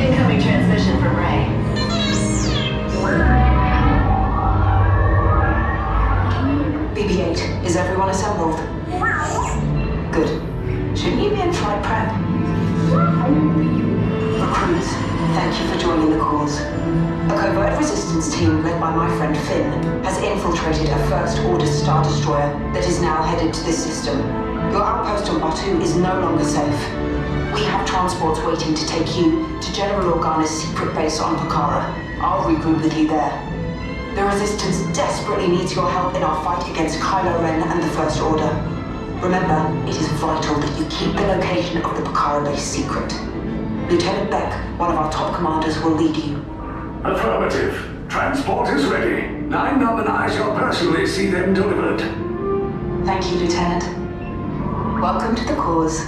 Incoming transmission from Ray. BB-8, is everyone assembled? Good. Shouldn't you be in flight prep? Recruits, thank you for joining the cause. A covert resistance team led by my friend Finn has infiltrated a First-Order Star Destroyer that is now headed to this system. Your outpost on Batu is no longer safe. We have transports waiting to take you to General Organa's secret base on Pucara. I'll regroup with you there. The Resistance desperately needs your help in our fight against Kylo Ren and the First Order. Remember, it is vital that you keep the location of the Pucara base secret. Lieutenant Beck, one of our top commanders, will lead you. Affirmative. Transport is ready. 9-Num and I shall personally see them delivered. Thank you, Lieutenant. Welcome to the cause.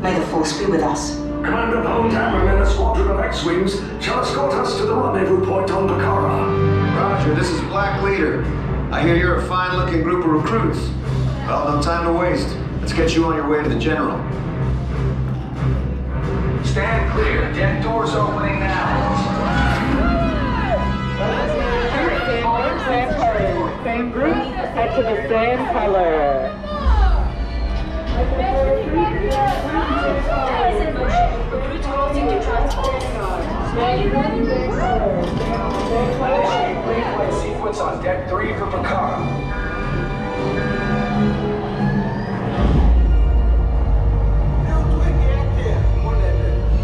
May the Force be with us. Commander Poldam and a squadron of X-Wings shall escort us to the rendezvous point on Pucara. Roger, this is Black Leader. I hear you're a fine-looking group of recruits. Well, no time to waste. Let's get you on your way to the General. Stand clear. Deck doors opening now. Same group, head to the same color. Recruits crossing to transport. Replay sequence on Deck 3 for Pucara.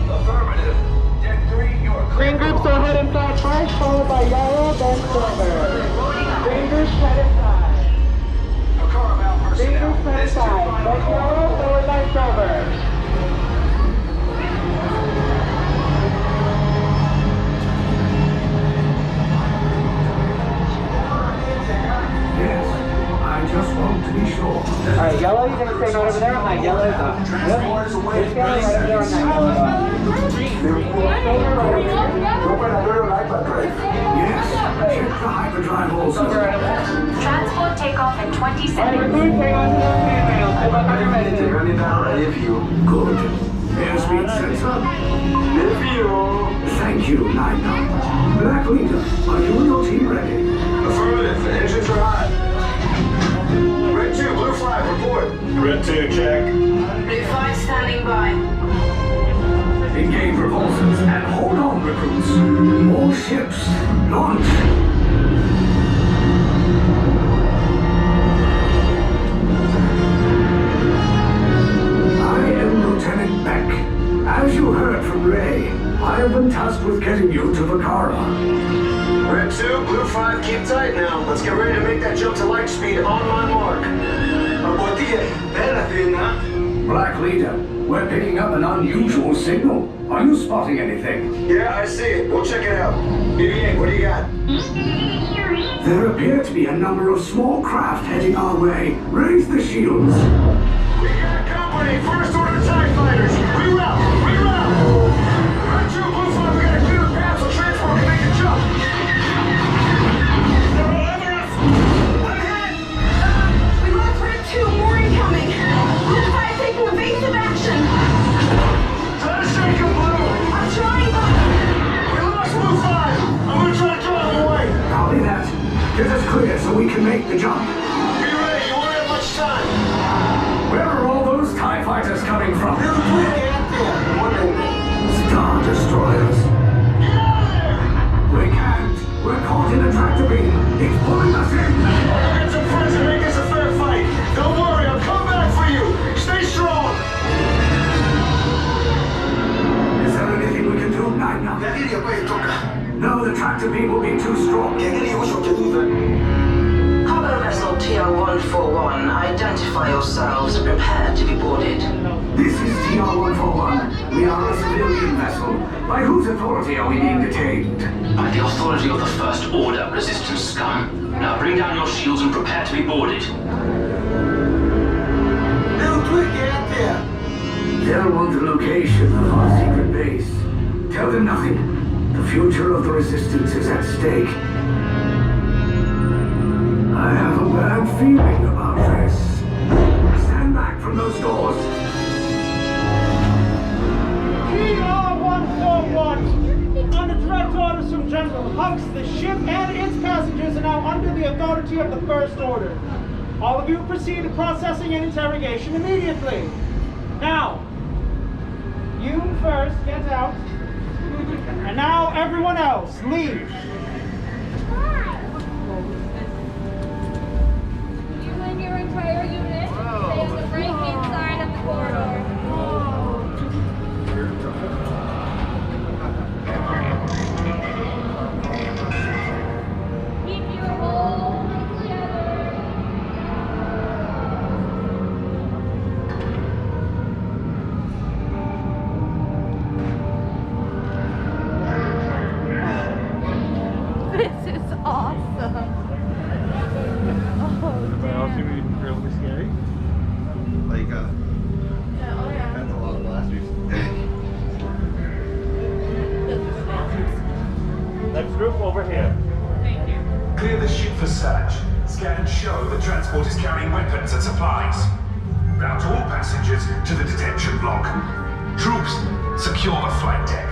Affirmative. Deck 3, you are clear. Green groups are head inside first, followed by yellow, then silver. Green groups head inside. Pucara bound Green personnel. groups head This is inside. Bravo. Then yellow, followed by silver. Yes, I just want to be sure. Alright, yellow, you're gonna stay right over there on that yellow. Yep. You're standing right over there on that yellow. Yes, check the hyperdrive also. Transport takeoff in 20 Alright, seconds. recruits, hang on to those handrails. Good luck on your mission. Good. Airspeed sensor. Thank you, 9-Num. Black Leader, are you and your team ready? Affirmative. The engines are hot. Red 2, Blue 5, report. Red 2, check. Blue 5 standing by. Engage repulsors and hold on, recruits. More ships. Launch. I am Lieutenant Beck. As you heard from Ray, I have been tasked with getting you to Pucara. Red 2, Blue 5, keep tight now. Let's get ready to make that jump to light speed on my mark. Black Leader, we're picking up an unusual signal. Are you spotting anything? Yeah, I see it. We'll check it out. BB-8, what do you got? There appear to be a number of small craft heading our way. Raise the shields. We got company. First Order TIE fighters. Reroute. Reroute. Red 2, Blue 5, we got a clear path so transport can make the jump. We lost Red 2, more incoming. Blue 5 taking evasive action. Try to shake him, Blue. I'm trying, but We lost Blue 5. I'm gonna try to draw him away. Copy that. Get us clear so we can make the jump. Be ready. You won't have much time. Where are all those TIE fighters coming from? Star Destroyers. Get out of there. We can't. We're caught in a tractor beam. It's pulling us in. I'll get some friends and make this a fair fight. Don't worry. I'll come back for you. Stay strong. Is there anything we can do, 9-Num? No, the tractor beam will be too strong. Cargo vessel TR-141, identify yourselves and prepare to be boarded. This is TR-141. We are a civilian vessel. By whose authority are we being detained? By the authority of the First Order, Resistance scum. Now bring down your shields and prepare to be boarded. They'll want the location of our secret base. Tell them nothing. The future of the Resistance is at stake. I have a bad feeling about this. Stand back from those doors. PR-141, under direct orders from General Hux, the ship and its passengers are now under the authority of the First Order. All of you proceed to processing and interrogation immediately. Now, you first get out, and now everyone else, leave. You and your entire unit stay on the right-hand side of the corridor. Keep your whole together. This is awesome. Oh, damn. Really scary. Like, that's a lot of blasters. Next group over here. Thank you. Clear the ship for search. Scan and show the transport is carrying weapons and supplies. Route all passengers to the detention block. Troops, secure the flight deck.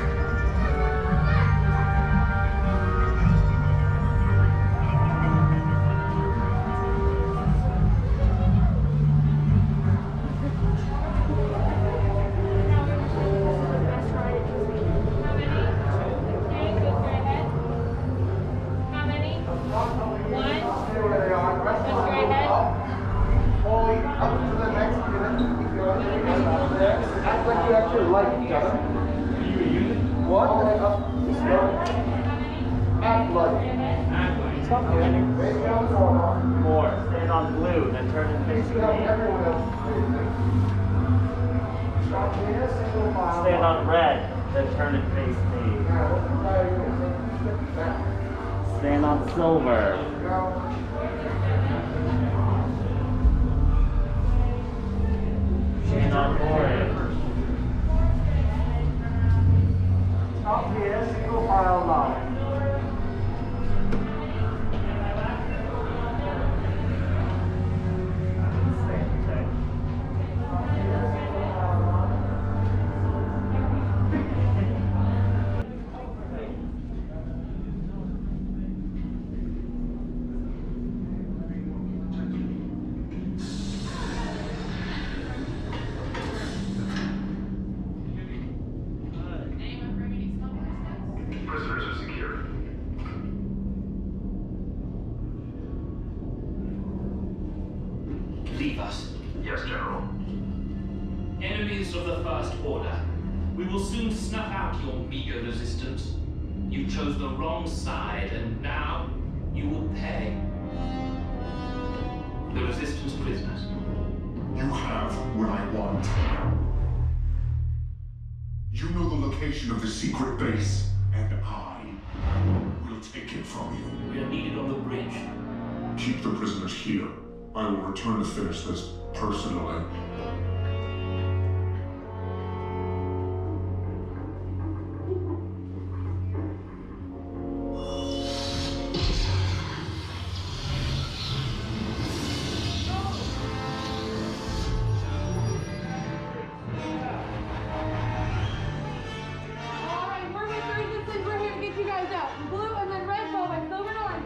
How many? One. Just go ahead. Act like you actually like each other. What? Act like. Stop doing more. Stand on blue, then turn and face me. Stand on red, then turn and face me. Stand on silver. Stand on orange. Stop here, single file line. Prisoners are secure. Leave us. Yes, General. Enemies of the First Order. We will soon snuff out your meager resistance. You chose the wrong side, and now you will pay. The Resistance prisoners. You have what I want. You know the location of the secret base, and I will take it from you. We are needed on the bridge. Keep the prisoners here. I will return to finish this personally. Alright, we're gonna try this thing. We're here to get you guys out. Blue and then red, followed by silver and orange.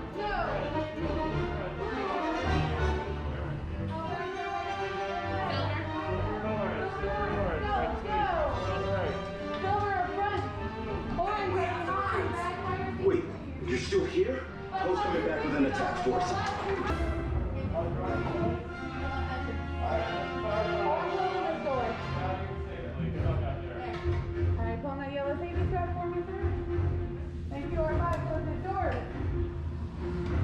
Wait, you're still here? I was coming back with an attack force. Alright, pull that yellow safety strap for me, sir. Thank you, R5, close the doors.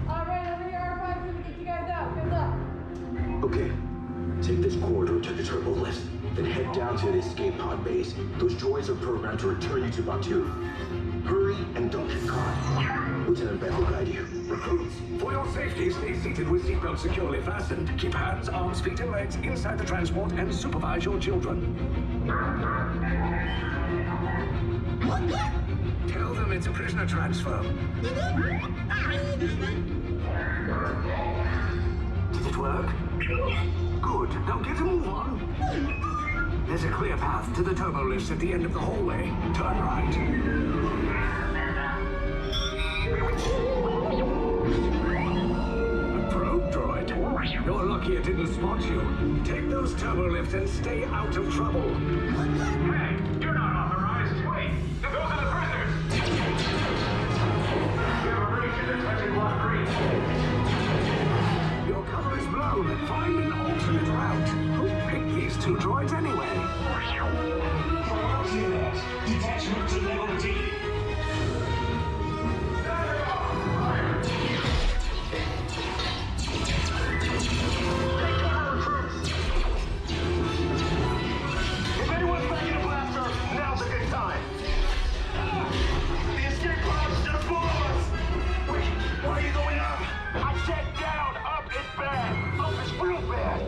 Alright, over here, R5, so we get you guys out. Good luck. Okay, take this corridor to the turbo lift, then head down to the escape pod base. Those droids are programmed to return you to Batu. Hurry and don't get caught. Lieutenant Ben will guide you. Recruits, for your safety, stay seated with seatbelts securely fastened. Keep hands, arms, feet, and legs inside the transport and supervise your children. Tell them it's a prisoner transfer. Did it work? Good. Now get a move on. There's a clear path to the turbo lifts at the end of the hallway. Turn right. A probe droid. You're lucky it didn't spot you. Take those turbo lifts and stay out of trouble. Hey, you're not authorized. Wait, those are the prisoners. We have a breach in the touching block 3. Your cover is blown. Find an alternate route. Who picked these two droids anyway? Priority alert. Detachment to level D. If anyone's backing a blaster, now's a good time. The escape pod's just below us. Wait, what are you going up? I said down. Up is bad. Up is real bad.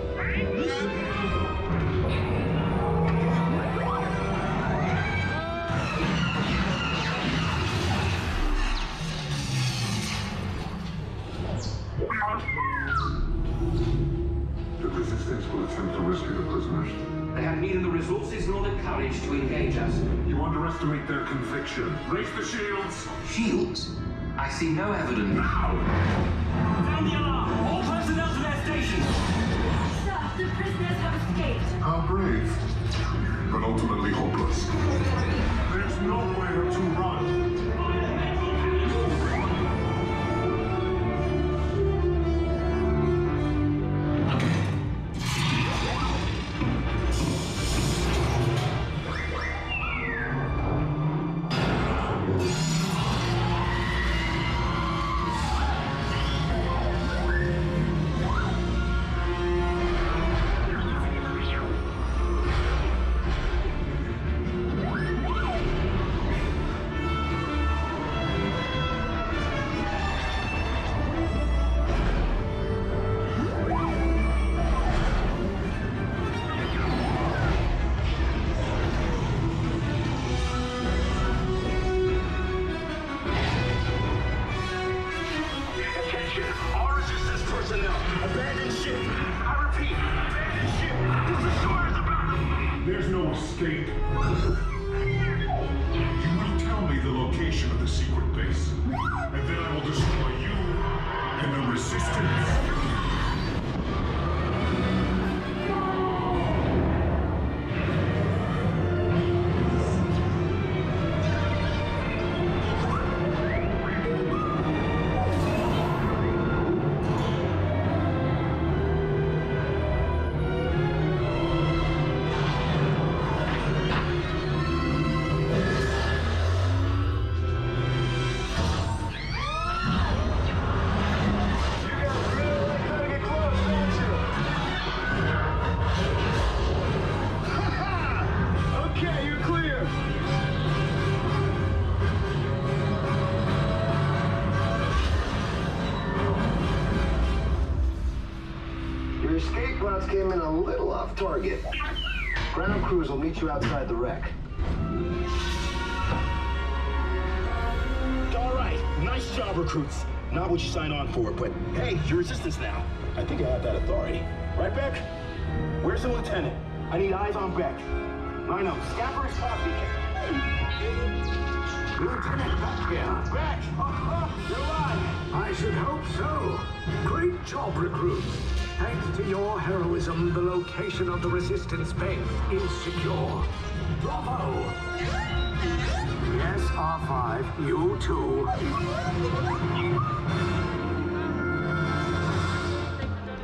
The Resistance will attempt to rescue the prisoners. They have neither the resources nor the courage to engage us. You underestimate their conviction. Raise the shields! Shields? I see no evidence. Now! Sound the alarm! All personnel to their stations! Sir, the prisoners have escaped. How brave, but ultimately hopeless. There's nowhere to run. There's no escape. You will tell me the location of the secret base, and then I will destroy you and the Resistance. Your escape routes came in a little off target. Ground crews will meet you outside the wreck. All right, nice job, recruits. Not what you signed on for, but hey, you're Resistance now. I think I have that authority. Right, Beck? Where's the lieutenant? I need eyes on Beck. I know, Scapper is copy. Lieutenant Beck here. Beck! You're alive! I should hope so. Great job, recruits. Thanks to your heroism, the location of the Resistance base is secure. Bravo! Yes, R5, you too.